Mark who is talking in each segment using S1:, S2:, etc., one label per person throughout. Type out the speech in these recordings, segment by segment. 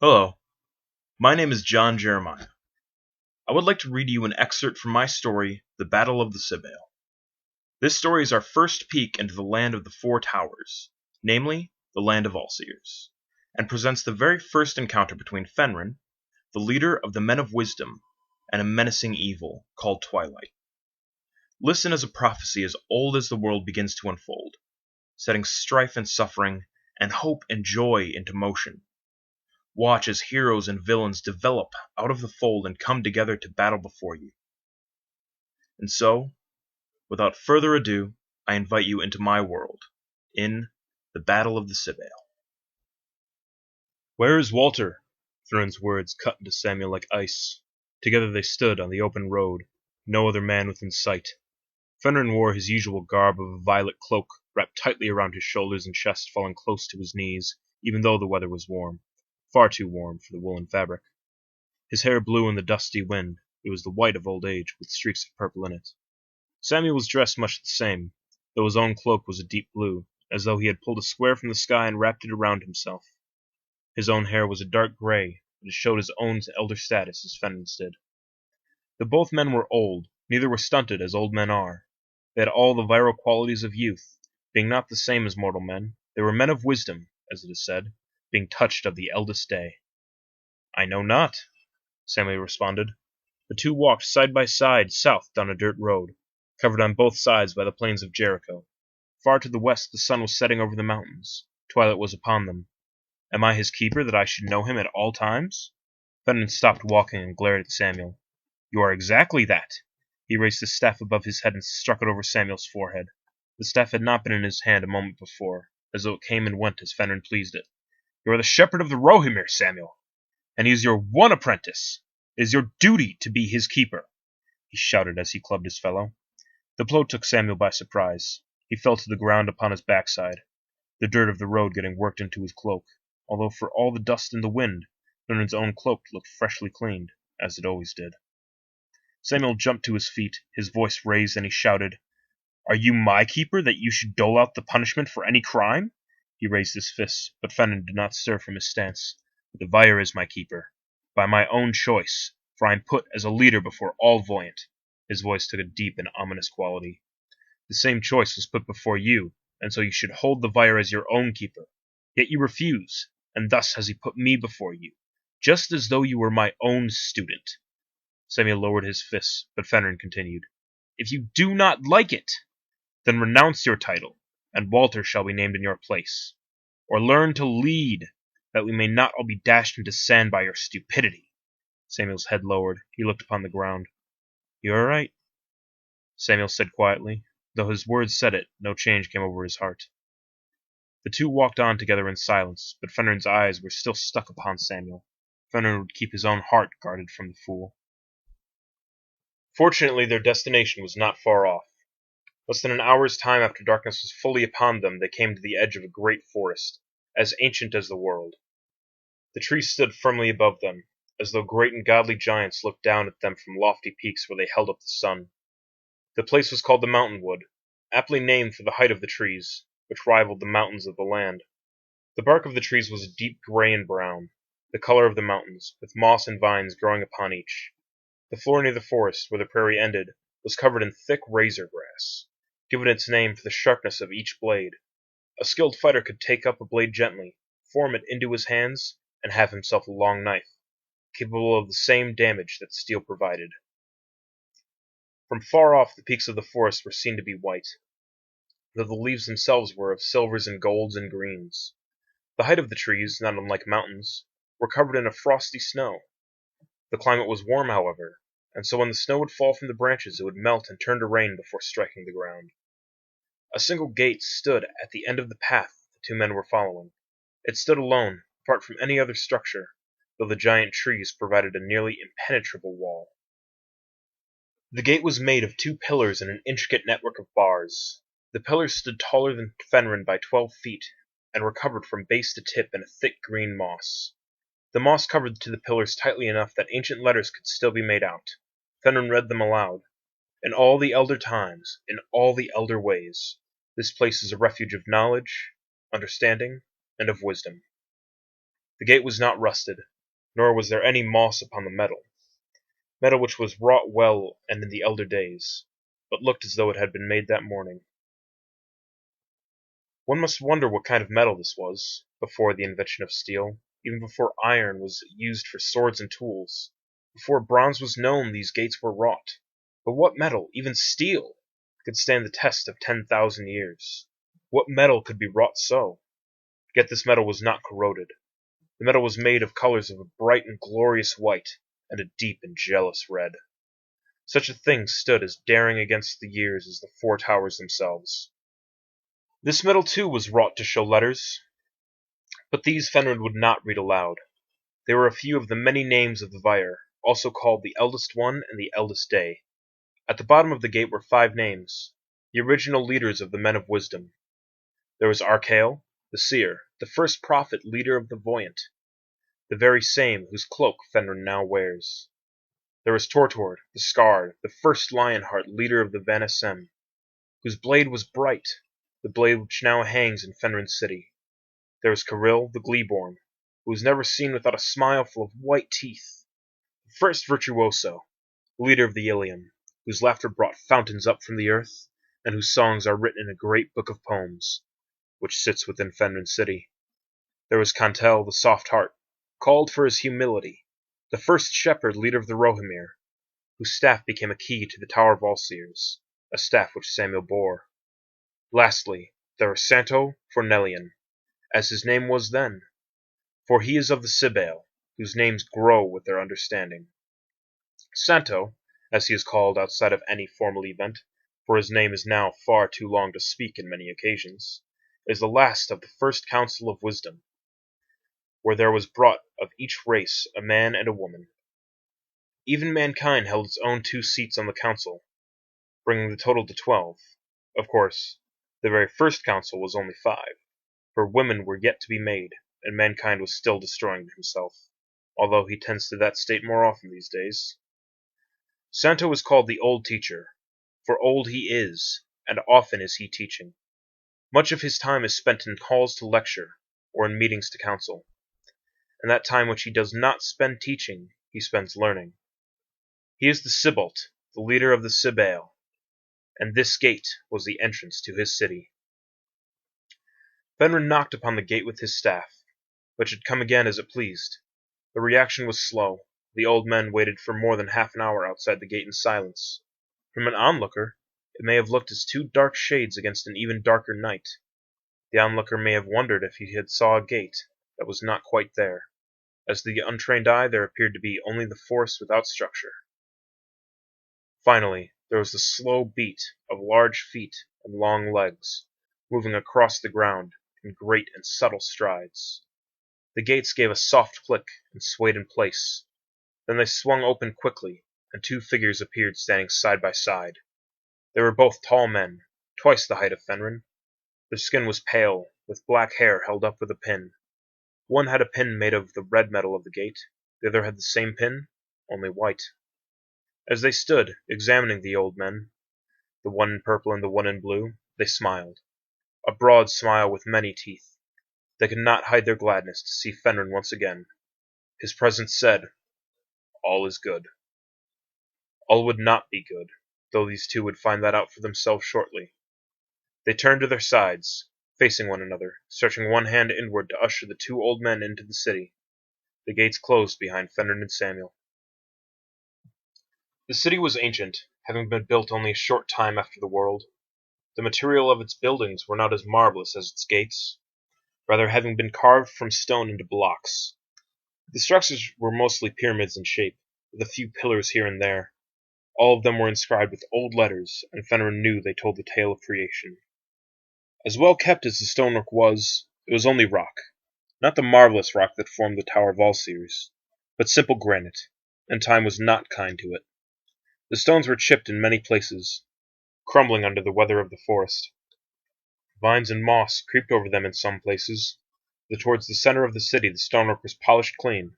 S1: Hello, my name is John Jeremiah. I would like to read you an excerpt from my story, The Battle of the Sybail. This story is our first peek into the land of the Four Towers, namely, the land of Allseers, and presents the very first encounter between Fenrir, the leader of the Men of Wisdom, and a menacing evil called Twilight. Listen as a prophecy as old as the world begins to unfold, setting strife and suffering, and hope and joy into motion. Watch as heroes and villains develop out of the fold and come together to battle before you. And so, without further ado, I invite you into my world, in the Battle of the Sybail.
S2: "Where is Walter?" Thrin's words cut into Samuel like ice. Together they stood on the open road, no other man within sight. Fenrir wore his usual garb of a violet cloak, wrapped tightly around his shoulders and chest falling close to his knees, even though the weather was warm. Far too warm for the woolen fabric. His hair blew in the dusty wind. It was the white of old age, with streaks of purple in it. Samuel was dressed much the same, though his own cloak was a deep blue, as though he had pulled a square from the sky and wrapped it around himself. His own hair was a dark gray, but it showed his own elder status as Fenrir's did. Though both men were old, neither were stunted as old men are. They had all the virile qualities of youth, being not the same as mortal men. They were men of wisdom, as it is said, being touched of the eldest day. "I know not," Samuel responded. The two walked side by side south down a dirt road, covered on both sides by the plains of Jericho. Far to the west the sun was setting over the mountains. Twilight was upon them. "Am I his keeper that I should know him at all times?" Fenrir stopped walking and glared at Samuel. "You are exactly that." He raised his staff above his head and struck it over Samuel's forehead. The staff had not been in his hand a moment before, as though it came and went as Fenrir pleased it. "You are the shepherd of the Rohirrim, Samuel, and he is your one apprentice. It is your duty to be his keeper," he shouted as he clubbed his fellow. The blow took Samuel by surprise. He fell to the ground upon his backside, the dirt of the road getting worked into his cloak, although for all the dust and the wind, Fenrir's own cloak looked freshly cleaned, as it always did. Samuel jumped to his feet, his voice raised, and he shouted, "Are you my keeper that you should dole out the punishment for any crime?" He raised his fist, but Fenrir did not stir from his stance. "The Vyre is my keeper, by my own choice, for I am put as a leader before all Voyant." His voice took a deep and ominous quality. "The same choice was put before you, and so you should hold the Vyre as your own keeper. Yet you refuse, and thus has he put me before you, just as though you were my own student." Samuel lowered his fists, but Fenrir continued, "If you do not like it, then renounce your title, and Walter shall be named in your place. Or learn to lead, that we may not all be dashed into sand by your stupidity." Samuel's head lowered. He looked upon the ground. "You are right," Samuel said quietly. Though his words said it, no change came over his heart. The two walked on together in silence, but Fenrir's eyes were still stuck upon Samuel. Fenrir would keep his own heart guarded from the fool. Fortunately, their destination was not far off. Less than an hour's time after darkness was fully upon them, they came to the edge of a great forest, as ancient as the world. The trees stood firmly above them, as though great and godly giants looked down at them from lofty peaks where they held up the sun. The place was called the Mountain Wood, aptly named for the height of the trees, which rivaled the mountains of the land. The bark of the trees was a deep gray and brown, the color of the mountains, with moss and vines growing upon each. The floor near the forest, where the prairie ended, was covered in thick razor grass, given its name for the sharpness of each blade. A skilled fighter could take up a blade gently, form it into his hands, and have himself a long knife, capable of the same damage that steel provided. From far off the peaks of the forest were seen to be white, though the leaves themselves were of silvers and golds and greens. The height of the trees, not unlike mountains, were covered in a frosty snow. The climate was warm, however, and so when the snow would fall from the branches it would melt and turn to rain before striking the ground. A single gate stood at the end of the path the two men were following. It stood alone, apart from any other structure, though the giant trees provided a nearly impenetrable wall. The gate was made of 2 pillars and an intricate network of bars. The pillars stood taller than Fenrir by 12 feet, and were covered from base to tip in a thick green moss. The moss covered to the pillars tightly enough that ancient letters could still be made out. Fenrir read them aloud. "In all the elder times, in all the elder ways, this place is a refuge of knowledge, understanding, and of wisdom." The gate was not rusted, nor was there any moss upon the metal which was wrought well and in the elder days, but looked as though it had been made that morning. One must wonder what kind of metal this was, before the invention of steel, even before iron was used for swords and tools. Before bronze was known, these gates were wrought. But what metal, even steel, could stand the test of 10,000 years? What metal could be wrought so? Yet this metal was not corroded. The metal was made of colors of a bright and glorious white, and a deep and jealous red. Such a thing stood as daring against the years as the four towers themselves. This metal too was wrought to show letters, but these Fenrir would not read aloud. They were a few of the many names of the Vyre, also called the Eldest One and the Eldest Day. At the bottom of the gate were 5 names, the original leaders of the men of wisdom. There was Archael, the seer, the first prophet, leader of the Voyant, the very same whose cloak Fenrir now wears. There was Tortord, the scarred, the first Lionheart, leader of the Vanasem, whose blade was bright, the blade which now hangs in Fenrir's city. There was Kirill, the Gleeborn, who was never seen without a smile full of white teeth, the first Virtuoso, leader of the Ilium, whose laughter brought fountains up from the earth, and whose songs are written in a great book of poems, which sits within Fenrir's city. There was Cantel, the soft heart, called for his humility, the first shepherd, leader of the Rohirrim, whose staff became a key to the Tower of Allseers, a staff which Samuel bore. Lastly, there was Santo Fornelian, as his name was then, for he is of the Sybail, whose names grow with their understanding. Santo, as he is called outside of any formal event, for his name is now far too long to speak in many occasions, is the last of the first council of wisdom, where there was brought of each race a man and a woman. Even mankind held its own 2 seats on the council, bringing the total to 12. Of course, the very first council was only 5, for women were yet to be made, and mankind was still destroying himself, although he tends to that state more often these days. Santo was called the Old Teacher, for old he is, and often is he teaching. Much of his time is spent in calls to lecture, or in meetings to counsel, and that time which he does not spend teaching, he spends learning. He is the Sybalt, the leader of the Sybail, and this gate was the entrance to his city. Fenrir knocked upon the gate with his staff, but should come again as it pleased. The reaction was slow. The old men waited for more than half an hour outside the gate in silence. From an onlooker, it may have looked as 2 dark shades against an even darker night. The onlooker may have wondered if he had saw a gate that was not quite there. As to the untrained eye, there appeared to be only the force without structure. Finally, there was the slow beat of large feet and long legs, moving across the ground in great and subtle strides. The gates gave a soft click and swayed in place. Then they swung open quickly, and 2 figures appeared standing side by side. They were both tall men, twice the height of Fenrir. Their skin was pale, with black hair held up with a pin. One had a pin made of the red metal of the gate, the other had the same pin, only white. As they stood, examining the old men, the one in purple and the one in blue, they smiled. A broad smile with many teeth. They could not hide their gladness to see Fenrir once again. His presence said, "All is good." All would not be good, though these 2 would find that out for themselves shortly. They turned to their sides, facing one another, stretching one hand inward to usher the 2 old men into the city. The gates closed behind Fenrir and Samuel. The city was ancient, having been built only a short time after the world. The material of its buildings were not as marvelous as its gates, rather having been carved from stone into blocks. The structures were mostly pyramids in shape, with a few pillars here and there. All of them were inscribed with old letters, and Fenrir knew they told the tale of creation. As well kept as the stonework was, it was only rock. Not the marvelous rock that formed the Tower of Allseers, but simple granite, and time was not kind to it. The stones were chipped in many places, crumbling under the weather of the forest. Vines and moss creeped over them in some places, but towards the center of the city the stonework was polished clean.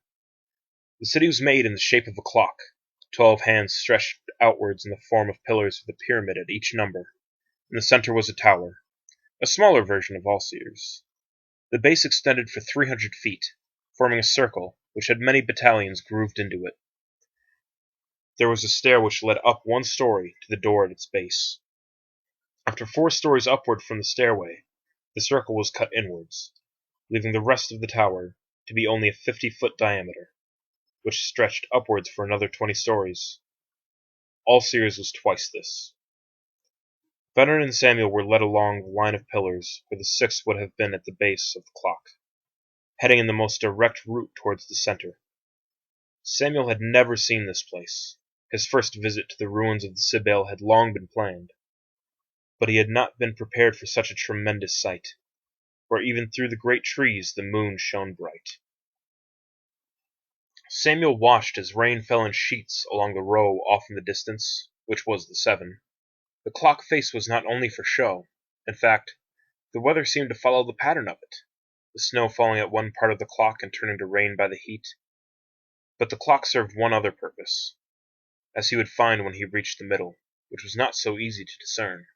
S2: The city was made in the shape of a clock, 12 hands stretched outwards in the form of pillars with a pyramid at each number. In the center was a tower, a smaller version of Allseers. The base extended for 300 feet, forming a circle which had many battalions grooved into it. There was a stair which led up one story to the door at its base. After 4 stories upward from the stairway, the circle was cut inwards, leaving the rest of the tower to be only a 50-foot diameter, which stretched upwards for another 20 stories. All Sears was twice this. Veteran and Samuel were led along the line of pillars where the 6th would have been at the base of the clock, heading in the most direct route towards the center. Samuel had never seen this place. His first visit to the ruins of the Sybail had long been planned, but he had not been prepared for such a tremendous sight, where even through the great trees the moon shone bright. Samuel watched as rain fell in sheets along the row off in the distance, which was the 7. The clock face was not only for show. In fact, the weather seemed to follow the pattern of it, the snow falling at one part of the clock and turning to rain by the heat. But the clock served one other purpose, as he would find when he reached the middle, which was not so easy to discern.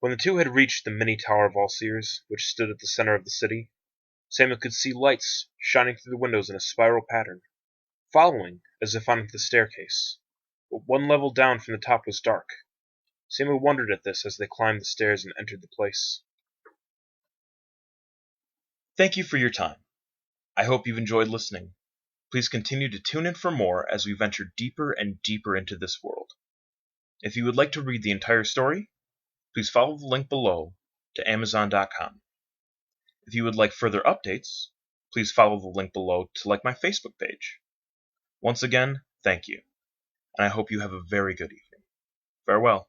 S2: When the two had reached the mini tower of All Sears, which stood at the center of the city, Samuel could see lights shining through the windows in a spiral pattern, following as if on the staircase. But one level down from the top was dark. Samuel wondered at this as they climbed the stairs and entered the place.
S1: Thank you for your time. I hope you've enjoyed listening. Please continue to tune in for more as we venture deeper and deeper into this world. If you would like to read the entire story, please follow the link below to Amazon.com. If you would like further updates, please follow the link below to like my Facebook page. Once again, thank you, and I hope you have a very good evening. Farewell.